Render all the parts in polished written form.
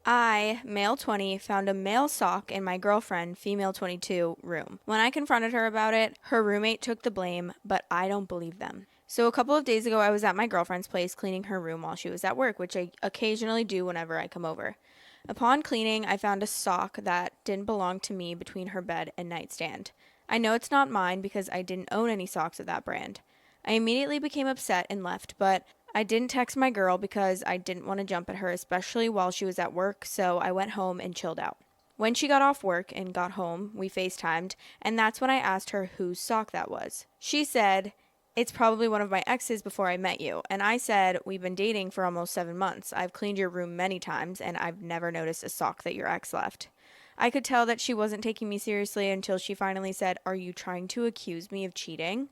I, male 20, found a male sock in my girlfriend, female 22, room. When I confronted her about it, her roommate took the blame, but I don't believe them. So, a couple of days ago, I was at my girlfriend's place cleaning her room while she was at work, which I occasionally do whenever I come over. Upon cleaning, I found a sock that didn't belong to me between her bed and nightstand. I know it's not mine because I didn't own any socks of that brand. I immediately became upset and left, but I didn't text my girl because I didn't want to jump at her, especially while she was at work, so I went home and chilled out. When she got off work and got home, we FaceTimed, and that's when I asked her whose sock that was. She said, "It's probably one of my exes before I met you." And I said, "We've been dating for almost 7 months. I've cleaned your room many times, and I've never noticed a sock that your ex left." I could tell that she wasn't taking me seriously until she finally said, "Are you trying to accuse me of cheating?"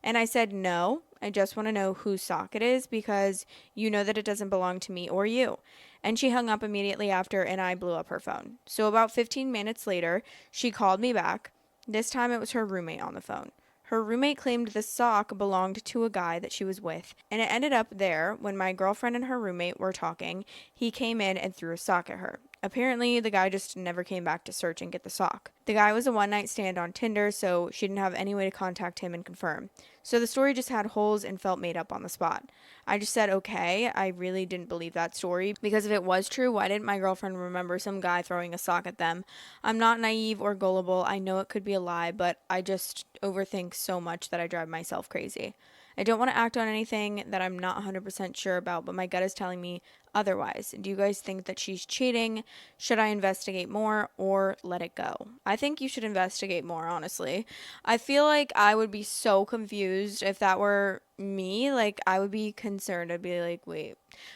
And I said, "No, I just want to know whose sock it is because you know that it doesn't belong to me or you." And she hung up immediately after, and I blew up her phone. So about 15 minutes later, she called me back. This time it was her roommate on the phone. Her roommate claimed the sock belonged to a guy that she was with, and it ended up there when my girlfriend and her roommate were talking. He came in and threw a sock at her. Apparently, the guy just never came back to search and get the sock. The guy was a one night stand on Tinder, so she didn't have any way to contact him and confirm. So the story just had holes and felt made up on the spot. I just said, okay, I really didn't believe that story because if it was true, why didn't my girlfriend remember some guy throwing a sock at them? I'm not naive or gullible. I know it could be a lie, but I just overthink so much that I drive myself crazy. I don't want to act on anything that I'm not 100% sure about, but my gut is telling me otherwise. Do you guys think that she's cheating? Should I investigate more or let it go? I think you should investigate more, honestly. I feel like I would be so confused if that were me. Like, I would be concerned. I'd be like, wait.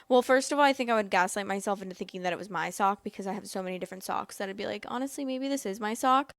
Well, first of all, I think I would gaslight myself into thinking that it was my sock because I have so many different socks that I'd be like, honestly, maybe this is my sock.